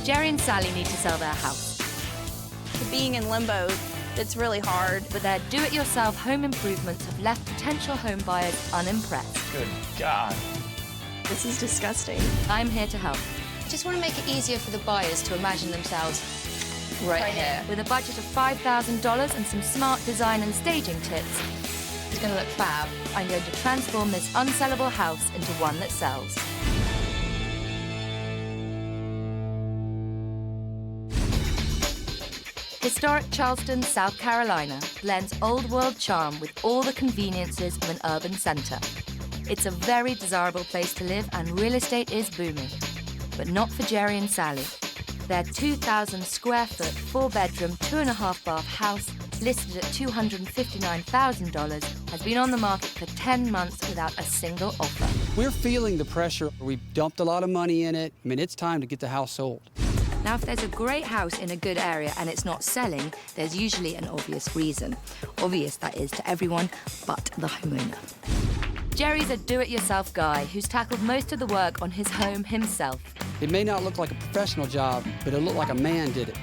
Jerry and Sally need to sell their house. Being in limbo, it's really hard. But their do-it-yourself home improvements have left potential home buyers unimpressed. Good God. This is disgusting. I'm here to help. I just want to make it easier for the buyers to imagine themselves right here. With a budget of $5,000 and some smart design and staging tips, It's going to look fab. I'm going to transform this unsellable house into one that sells. Historic Charleston, South Carolina blends old world charm with all the conveniences of an urban centre. It's a very desirable place to live and real estate is booming. But not for Jerry and Sally. Their 2,000 square foot, 4-bedroom, 2.5 bath house, listed at $259,000, has been on the market for 10 months without a single offer. We're feeling the pressure. We've dumped a lot of money in it. I mean, it's time to get the house sold. Now, if there's a great house in a good area and it's not selling, there's usually an obvious reason. Obvious, that is, to everyone but the homeowner. Jerry's a do-it-yourself guy who's tackled most of the work on his home himself. It may not look like a professional job, but it'll look like a man did it,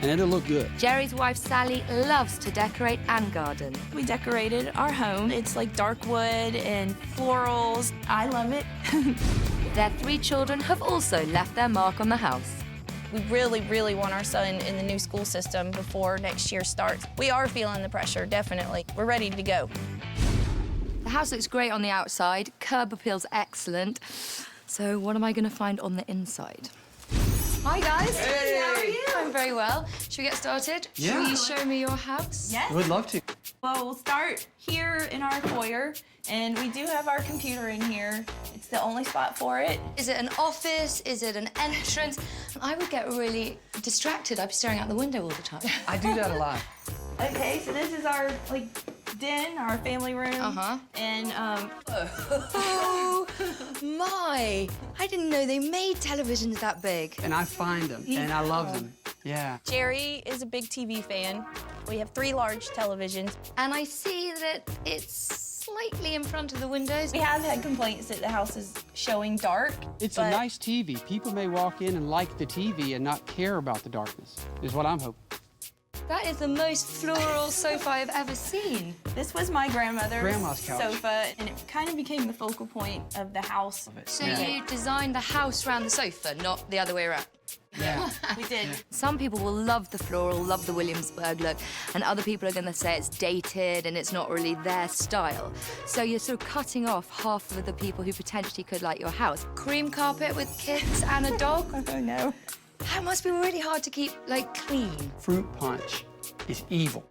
and it'll look good. Jerry's wife, Sally, loves to decorate and garden. We decorated our home. It's like dark wood and florals. I love it. Their 3 children have also left their mark on the house. We really, really want our son in the new school system before next year starts. We are feeling the pressure, definitely. We're ready to go. The house looks great on the outside, curb appeal's excellent. So what am I going to find on the inside? Hi, guys. Hey. How are you? I'm very well. Should we get started? Yeah. Will you show me your house? Yes. We'd love to. Well, we'll start here in our foyer, and we do have our computer in here. It's the only spot for it. Is it an office? Is it an entrance? I would get really distracted. I'd be staring out the window all the time. I do that a lot. Okay, so this is our, den, our family room. Uh-huh. And, Oh, my. I didn't know they made televisions that big. And I find them, and I love them. Yeah. Jerry is a big TV fan. We have 3 large televisions. And I see that it's slightly in front of the windows. We have had complaints that the house is showing dark. It's but a nice TV. People may walk in and like the TV and not care about the darkness, is what I'm hoping. That is the most floral sofa I've ever seen. This was my grandmother's Grandma's couch. sofa, and it kind of became the focal point of the house. So Yeah. you designed the house around the sofa, not the other way around. Yeah. We did. Some people will love the floral, love the Williamsburg look, and other people are going to say it's dated and it's not really their style. So you're sort of cutting off half of the people who potentially could like your house. Cream carpet with kids and a dog. Oh, no. That must be really hard to keep, clean. Fruit punch is evil.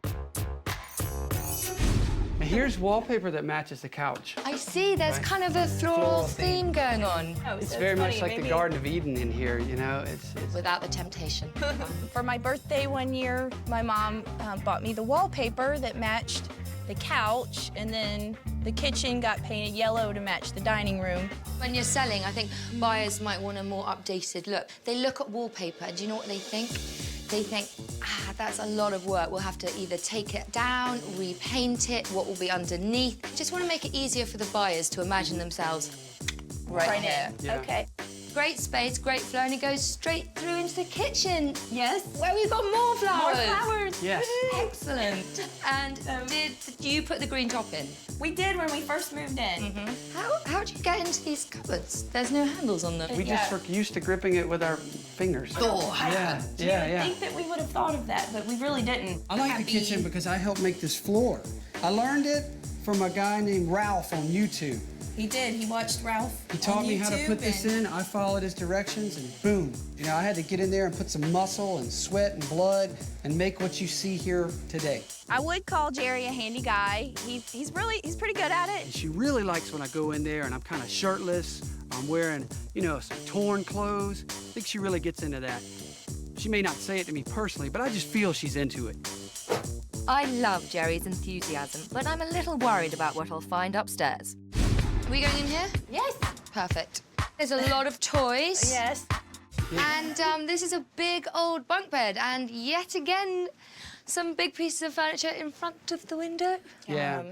And here's wallpaper that matches the couch. I see, there's kind of a floral theme going on. Oh, It's so very much funny. like the Maybe- Garden of Eden in here, you know? It's Without the temptation. For my birthday one year, my mom bought me the wallpaper that matched the couch, and then the kitchen got painted yellow to match the dining room. When you're selling, I think buyers might want a more updated look. They look at wallpaper, and do you know what they think? They think, that's a lot of work. We'll have to either take it down, repaint it, what will be underneath. Just want to make it easier for the buyers to imagine themselves right here. in. Yeah. Okay. Great space, great flow, and it goes straight through into the kitchen, Yes. where we've got more flowers. More flowers. Yes. Excellent. And did you put the green top in? We did when we first moved in. How'd you get into these cupboards? There's no handles on them. We just were used to gripping it with our fingers. Oh, Yeah, You yeah, would yeah. think that we would have thought of that, but we really didn't. I like the kitchen because I helped make this floor. I learned it from a guy named Ralph on YouTube. He did. He watched Ralph. He taught me how to put this in. I followed his directions, and boom. You know, I had to get in there and put some muscle and sweat and blood and make what you see here today. I would call Jerry a handy guy. He's pretty good at it. And she really likes when I go in there and I'm kind of shirtless. I'm wearing, some torn clothes. I think she really gets into that. She may not say it to me personally, but I just feel she's into it. I love Jerry's enthusiasm, but I'm a little worried about what I'll find upstairs. Are we going in here? Yes. Perfect. There's a lot of toys. Yes. And this is a big old bunk bed, and yet again, some big pieces of furniture in front of the window. Yeah.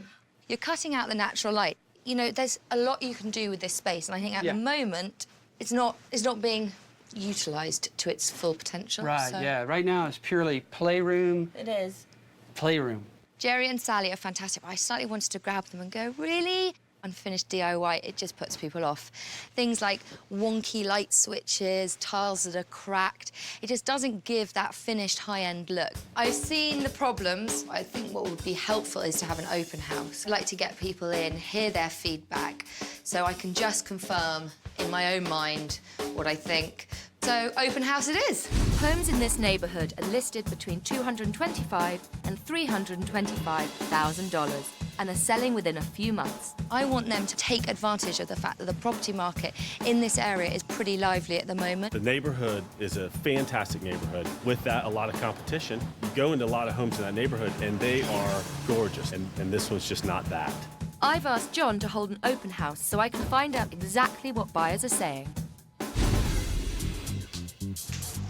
You're cutting out the natural light. You know, there's a lot you can do with this space, and I think at Yeah. the moment, it's not being utilised to its full potential. Right, so. yeah. Right now it's purely playroom, It is. playroom. Jerry and Sally are fantastic, but I slightly wanted to grab them and go, really? Unfinished DIY, it just puts people off. Things like wonky light switches, tiles that are cracked. It just doesn't give that finished high-end look. I've seen the problems. I think what would be helpful is to have an open house. I'd like to get people in, hear their feedback, so I can just confirm in my own mind what I think. So, open house it is. Homes in this neighborhood are listed between $225,000 and $325,000 and are selling within a few months. I want them to take advantage of the fact that the property market in this area is pretty lively at the moment. The neighborhood is a fantastic neighborhood. With that, a lot of competition. You go into a lot of homes in that neighborhood, and they are gorgeous, and this one's just not that. I've asked John to hold an open house so I can find out exactly what buyers are saying.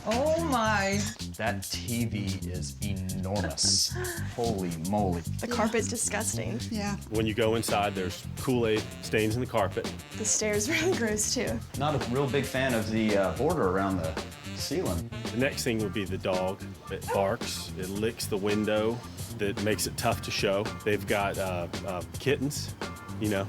Oh my. That TV is enormous. Holy moly. The carpet's disgusting. Yeah. When you go inside, there's Kool-Aid stains in the carpet. The stairs really gross too. Not a real big fan of the border around the ceiling. The next thing would be the dog. It barks, it licks the window, that makes it tough to show. They've got kittens, you know.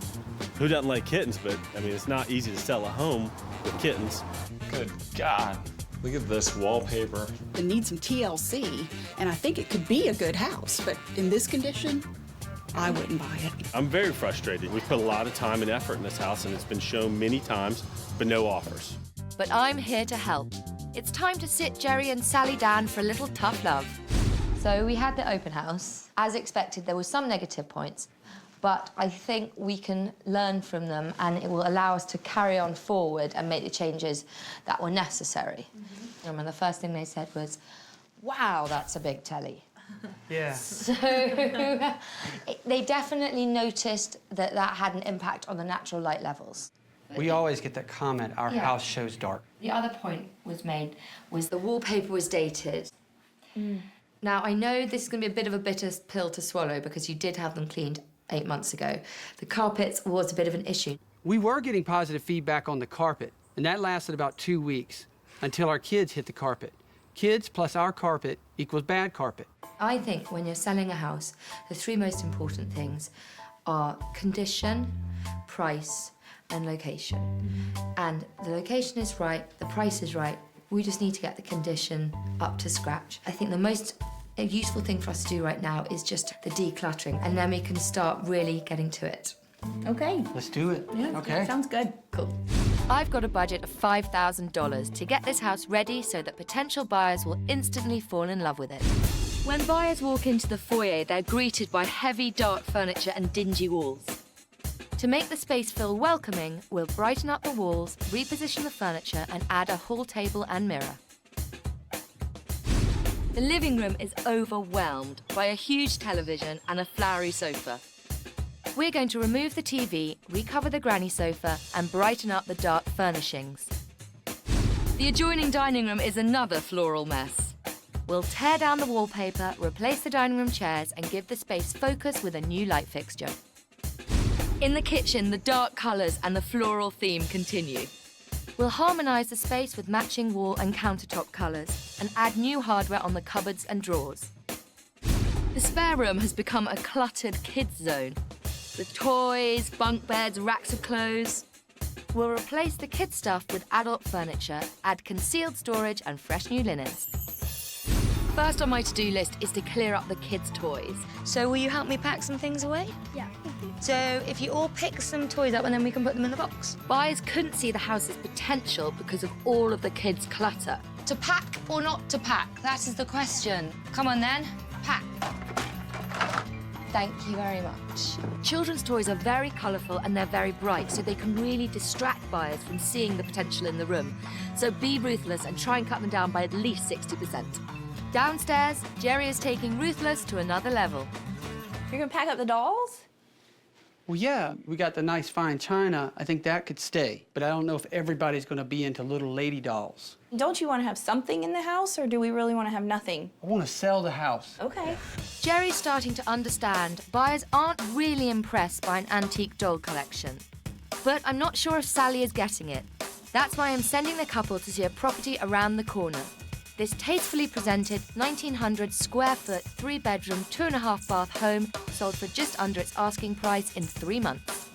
Who doesn't like kittens? But, I mean, it's not easy to sell a home with kittens. Good God. Look at this wallpaper. It needs some TLC, and I think it could be a good house, but in this condition, I wouldn't buy it. I'm very frustrated. We've put a lot of time and effort in this house, and it's been shown many times, but no offers. But I'm here to help. It's time to sit Jerry and Sally down for a little tough love. So we had the open house. As expected, there were some negative points, but I think we can learn from them and it will allow us to carry on forward and make the changes that were necessary. I remember the first thing they said was, wow, that's a big telly. Yeah. So they definitely noticed that that had an impact on the natural light levels. We always get that comment, our Yeah. house shows dark. The other point was made was the wallpaper was dated. Now, I know this is going to be a bit of a bitter pill to swallow because you did have them cleaned 8 months ago. The carpets was a bit of an issue. We were getting positive feedback on the carpet, and that lasted about 2 weeks until our kids hit the carpet. Kids plus our carpet equals bad carpet. I think when you're selling a house, the 3 most important things are condition, price, and location. And the location is right, the price is right. We just need to get the condition up to scratch. I think the most useful thing for us to do right now is just the decluttering, and then we can start really getting to it. Okay. Let's do it. Yeah, Okay. sounds good. Cool. I've got a budget of $5,000 to get this house ready so that potential buyers will instantly fall in love with it. When buyers walk into the foyer, they're greeted by heavy, dark furniture and dingy walls. To make the space feel welcoming, we'll brighten up the walls, reposition the furniture, and add a hall table and mirror. The living room is overwhelmed by a huge television and a flowery sofa. We're going to remove the TV, recover the granny sofa, and brighten up the dark furnishings. The adjoining dining room is another floral mess. We'll tear down the wallpaper, replace the dining room chairs, and give the space focus with a new light fixture. In the kitchen, the dark colours and the floral theme continue. We'll harmonise the space with matching wall and countertop colours and add new hardware on the cupboards and drawers. The spare room has become a cluttered kids' zone with toys, bunk beds, racks of clothes. We'll replace the kids' stuff with adult furniture, add concealed storage and fresh new linens. First on my to-do list is to clear up the kids' toys. So will you help me pack some things away? Yeah. So if you all pick some toys up and then we can put them in the box. Buyers couldn't see the house's potential because of all of the kids' clutter. To pack or not to pack? That is the question. Come on then, pack. Thank you very much. Children's toys are very colourful and they're very bright, so they can really distract buyers from seeing the potential in the room. So be ruthless and try and cut them down by at least 60%. Downstairs, Jerry is taking ruthless to another level. You're gonna pack up the dolls? Well, yeah, we got the nice fine china. I think that could stay, but I don't know if everybody's going to be into little lady dolls. Don't you want to have something in the house, or do we really want to have nothing? I want to sell the house. Okay. Jerry's starting to understand buyers aren't really impressed by an antique doll collection. But I'm not sure if Sally is getting it. That's why I'm sending the couple to see a property around the corner. This tastefully presented 1,900 square foot, 3-bedroom, 2.5 bath home sold for just under its asking price in 3 months.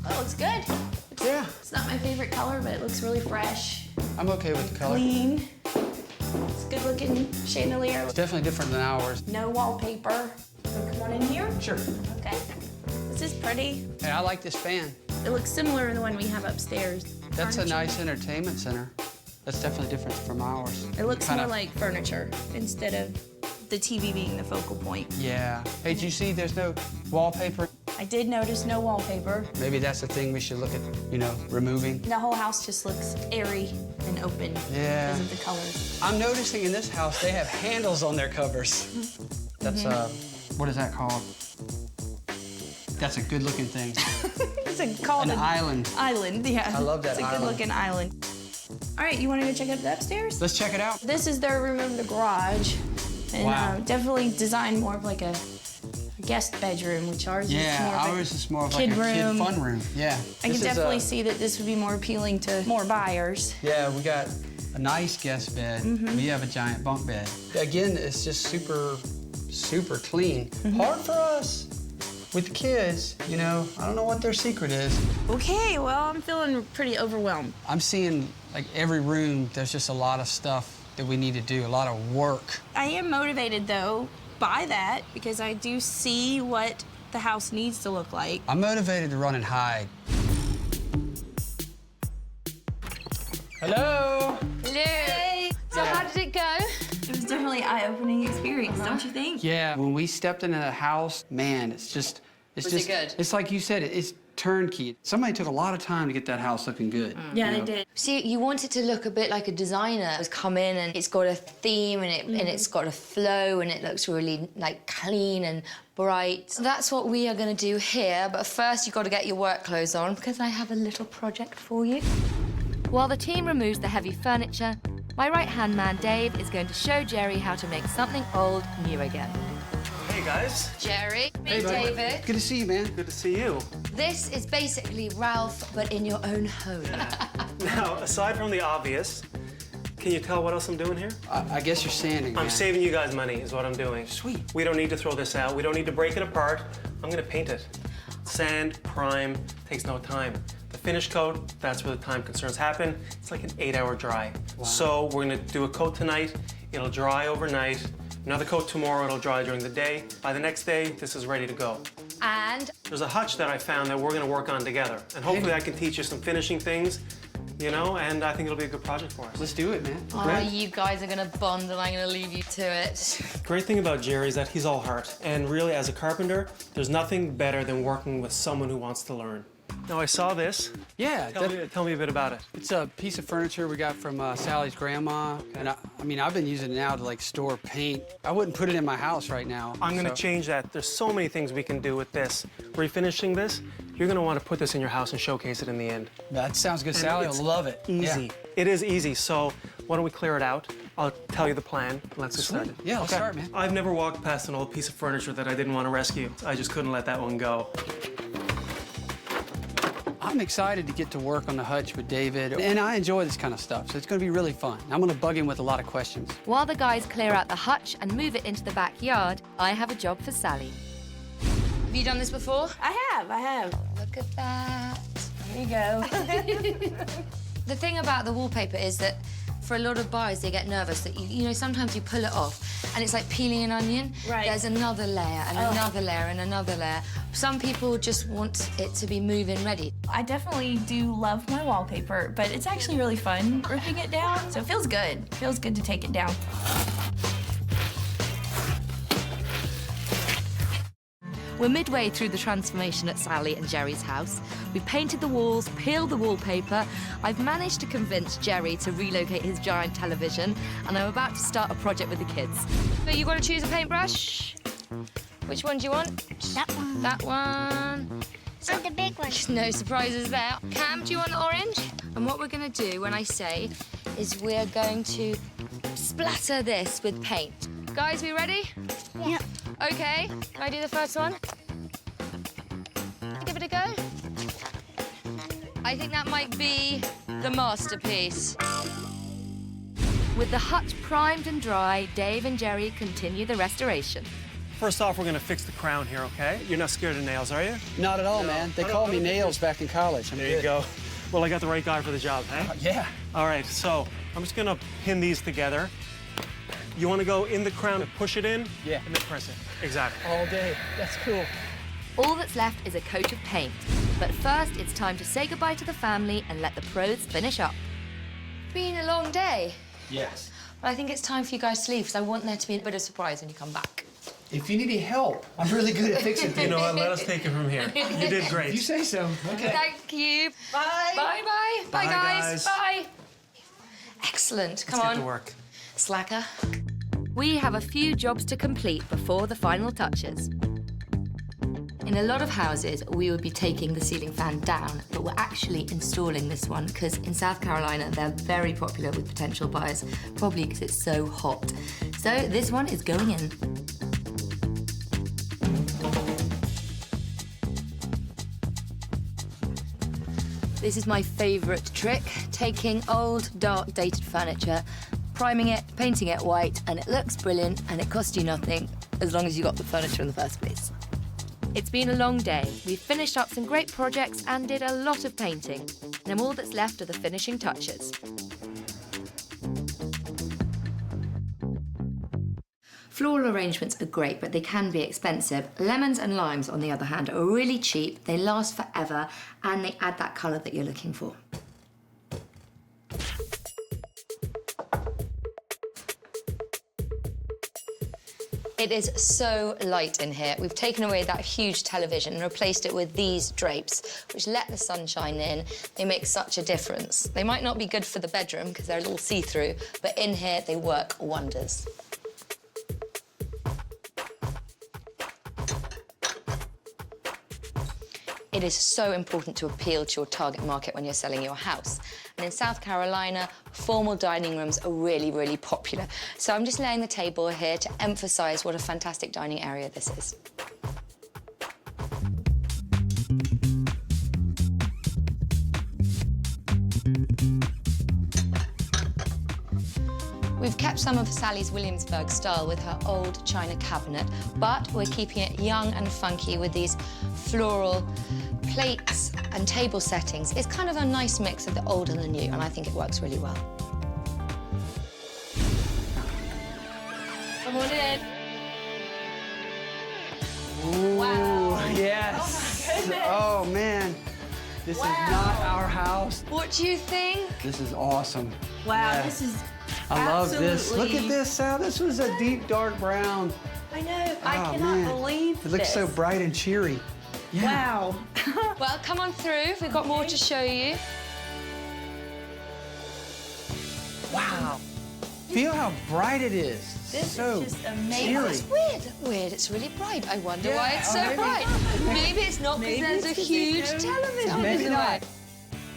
Oh, it's good. Yeah, It's not my favorite color, but it looks really fresh. I'm okay with the color. Clean. It's a good-looking chandelier. It's definitely different than ours. No wallpaper. So come on in here. Sure. Okay. This is pretty. And I like this fan. It looks similar to the one we have upstairs. That's a Furniture. nice entertainment center. That's definitely different from ours. It looks Kinda- more like furniture instead of the TV being the focal point. Yeah. Hey, did you see there's no wallpaper? I did notice no wallpaper. Maybe that's the thing we should look at, removing. The whole house just looks airy and open Yeah. because of the colors. I'm noticing in this house they have handles on their covers. That's what is that called? That's a good-looking thing. It's called An island. Island, yeah. I love that It's a island. good-looking island. All right, you want to go check out the upstairs? Let's check it out. This is their room over the garage. And Wow. definitely designed more of like a guest bedroom, which ours is more Yeah, of ours is more of kid like a room. kid fun room. Yeah. I can This is, definitely see that this would be more appealing to more buyers. Yeah, we got a nice guest bed. Mm-hmm. We have a giant bunk bed. Again, it's just super, super clean. Mm-hmm. Hard for us with the kids, I don't know what their secret is. Okay, well, I'm feeling pretty overwhelmed. I'm seeing like every room, there's just a lot of stuff that we need to do, a lot of work. I am motivated, though, by that because I do see what the house needs to look like. I'm motivated to run and hide. Hello? Hello. So how did it go? It was definitely an eye-opening experience, don't you think? Yeah, when we stepped into the house, man, it's Was it just good? It's like you said, it's turnkey. Somebody took a lot of time to get that house looking good. Yeah, they did. See, you want it to look a bit like a designer has come in and it's got a theme and it's got a flow and it looks really like clean and bright. So that's what we are going to do here. But first, you've got to get your work clothes on because I have a little project for you. While the team removes the heavy furniture, my right-hand man Dave is going to show Jerry how to make something old new again. Hey, guys. Jerry, Hey, buddy. David. Good to see you, man. Good to see you. This is basically Ralph, but in your own home. Now, aside from the obvious, can you tell what else I'm doing here? I guess you're sanding, man. I'm saving you guys money, is what I'm doing. Sweet. We don't need to throw this out. We don't need to break it apart. I'm gonna paint it. Sand, prime, takes no time. The finish coat, that's where the time concerns happen. It's like an 8-hour dry. So we're gonna do a coat tonight. It'll dry overnight. Another coat tomorrow, it'll dry during the day. By the next day, this is ready to go. And There's a hutch that I found that we're gonna work on together. And hopefully I can teach you some finishing things, and I think it'll be a good project for us. Let's do it, man. oh, you guys are going to bond and I'm going to leave you to it. Great thing about Jerry is that he's all heart. And really, as a carpenter, there's nothing better than working with someone who wants to learn. Now, I saw this. Yeah, Tell me a bit about it. it's a piece of furniture we got from Sally's grandma. And I've been using it now to like store paint. I wouldn't put it in my house right now. I'm gonna so- change that. There's so many things we can do with this. Refinishing this, you're gonna want to put this in your house and showcase it in the end. That sounds good. And Sally it's will love it. Easy. Yeah. It is easy. So why don't we clear it out? I'll tell you the plan. Let's get Sweet. started. Yeah, let's start, man. I've never walked past an old piece of furniture that I didn't want to rescue. I just couldn't let that one go. I'm excited to get to work on the hutch with David, and I enjoy this kind of stuff, so it's going to be really fun. I'm going to bug him with a lot of questions. While the guys clear out the hutch and move it into the backyard, I have a job for Sally. Have you done this before? I have. Look at that. There you go. The thing about the wallpaper is that for a lot of buyers, they get nervous that, sometimes you pull it off and it's like peeling an onion. Right. There's another layer and another layer and another layer. Some people just want it to be move-in ready. I definitely do love my wallpaper, but it's actually really fun ripping it down. So it feels good. It feels good to take it down. We're midway through the transformation at Sally and Jerry's house. We've painted the walls, peeled the wallpaper. I've managed to convince Jerry to relocate his giant television, and I'm about to start a project with the kids. So you got to choose a paintbrush. Which one do you want? That one. That one. And the big one. No surprises there. Cam, do you want the orange? And what we're going to do when I say is we're going to splatter this with paint. Guys, we ready? Yeah. Okay, can I do the first one? Give it a go. I think that might be the masterpiece. With the hut primed and dry, Dave and Jerry continue the restoration. First off, we're gonna fix the crown here, okay? You're not scared of nails, are you? Not at all, man. They called me Nails back in college. I'm There good. you go. Well, I got the right guy for the job, hey? Yeah. All right, so I'm just gonna pin these together. You wanna go in the crown and push it in? Yeah. And then press it. Exactly. All day. That's cool. All that's left is a coat of paint. But first, it's time to say goodbye to the family and let the pros finish up. Been a long day. Yes. But I think it's time for you guys to leave, because I want there to be a bit of surprise when you come back. If you need any help, I'm really good at fixing things. You know what? Let us take it from here. You did great. You say so. Okay. Thank you. Bye. Bye-bye. Bye, Bye, guys. guys. Bye. Excellent. Come Let's on. get to work. Slacker. We have a few jobs to complete before the final touches. In a lot of houses, we would be taking the ceiling fan down, but we're actually installing this one because in South Carolina, they're very popular with potential buyers, probably because it's so hot. So this one is going in. This is my favorite trick, taking old, dark, dated furniture, priming it, painting it white, and it looks brilliant, and it costs you nothing, as long as you got the furniture in the first place. It's been a long day. We've finished up some great projects and did a lot of painting. Now all that's left are the finishing touches. Floral arrangements are great, but they can be expensive. Lemons and limes, on the other hand, are really cheap, they last forever, and they add that colour that you're looking for. It is so light in here. We've taken away that huge television and replaced it with these drapes, which let the sun shine in. They make such a difference. They might not be good for the bedroom because they're a little see-through, but in here they work wonders. It is so important to appeal to your target market when you're selling your house. And in South Carolina, formal dining rooms are really, really popular. So I'm just laying the table here to emphasize what a fantastic dining area this is. We've kept some of Sally's Williamsburg style with her old china cabinet, but we're keeping it young and funky with these floral plates and table settings. It's kind of a nice mix of the old and the new, and I think it works really well. Come on in. Ooh, Wow. yes. Oh, my goodness. Oh, man. This is not our house. What do you think? This is awesome. Wow, Yeah. this is I love this. Look absolutely- at this, Sal. This was a deep, dark brown. I know. I Oh, cannot man. believe It looks so this. bright and cheery. Yeah. Wow. Well, come on through. We've got more to show you. Wow. Feel how bright it is. This so is just amazing. cheery. It's weird. Weird. It's really bright. I wonder why Yeah, it's so maybe- bright. Maybe it's not because Maybe there's it's a 'cause huge there's no television. Maybe in the not. way.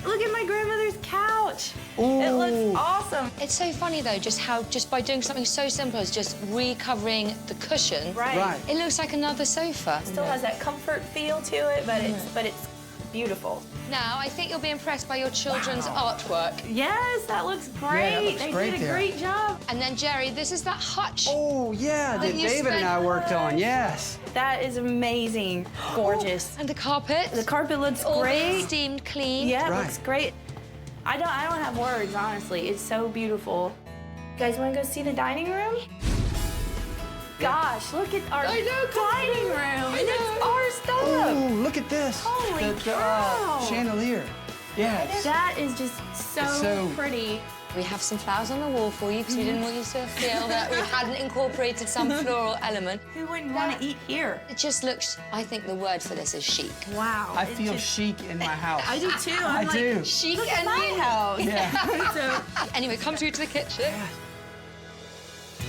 Look at my grandmother's couch. Ooh. It looks awesome. It's so funny though, just by doing something so simple as just recovering the cushion, Right. it looks like another sofa. Still has that comfort feel to it, but it's beautiful. Now, I think you'll be impressed by your children's artwork. Yes, that looks great. that looks they great did a there. great job. And then, Jerry, this is that hutch. Oh, yeah, that you David and spent- I worked on, yes. That is amazing. Gorgeous. And the carpet. The carpet looks all great. steamed clean. Yeah, it Right. looks great. I don't have words, honestly. It's so beautiful. You guys want to go see the dining room? Gosh, look at our dining room. And it's our stuff. Oh, look at this. Holy the cow. chandelier. Yes. That is just It's so- pretty. We have some flowers on the wall for you because we didn't want you to feel that we hadn't incorporated some floral element. Who wouldn't want to eat here? It just looks, I think the word for this is chic. Wow. I it feel just- chic in my house. I do too. I I'm like, do. Chic look at and my new. house. Yeah. So, Anyway, come through to the kitchen.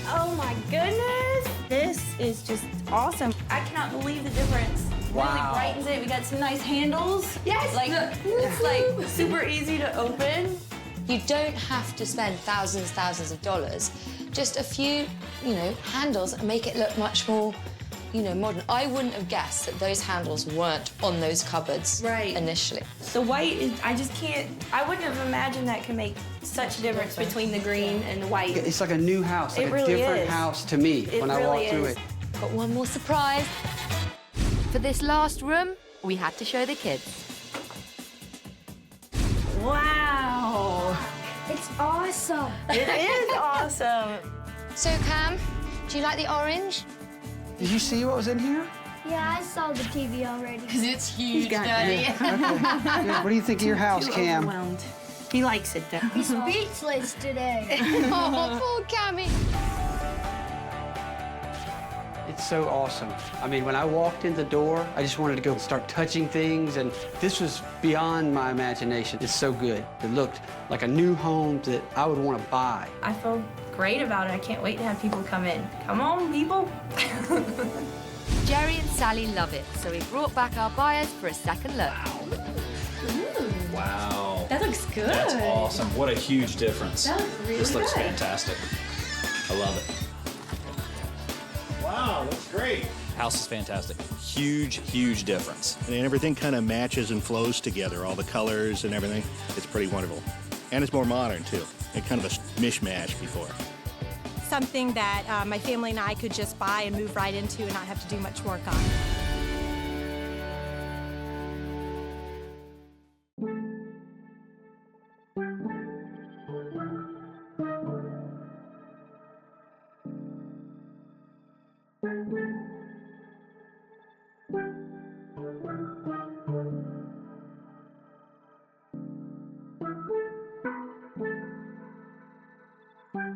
oh my goodness. This is just awesome. I cannot believe the difference. Wow. Really brightens it. We got some nice handles. Yes, Like, look. it's like super easy to open. You don't have to spend thousands of dollars. Just a few, handles and make it look much more you know, modern. I wouldn't have guessed that those handles weren't on those cupboards initially. The white is, I just can't, I wouldn't have imagined that could make such a difference between the green and the white. It's like a new house, like It a really different is. house to me It when I really walk through is. it. Got one more surprise. For this last room, we had to show the kids. Wow. It's awesome. It is awesome. So, Cam, do you like the orange? Did you see what was in here? Yeah, I saw the TV already. Because it's huge, got Daddy. Okay. Good. What do you think of your house, Cam? Overwhelmed. He likes it, though. He's speechless today. Oh, poor Cammy. It's so awesome. I mean, when I walked in the door, I just wanted to go start touching things, and this was beyond my imagination. It's so good. It looked like a new home that I would want to buy. I feel great about it. I can't wait to have people come in. Come on, people. Jerry and Sally love it, so we brought back our buyers for a second look. Wow. That looks good. That's awesome. What a huge difference. That looks really This looks good. fantastic. I love it. Wow, that's great. House is fantastic. Huge, huge difference. And everything kind of matches and flows together, all the colors and everything. It's pretty wonderful. And it's more modern, too. It's kind of a mishmash before. Something that my family and I could just buy and move right into and not have to do much work on.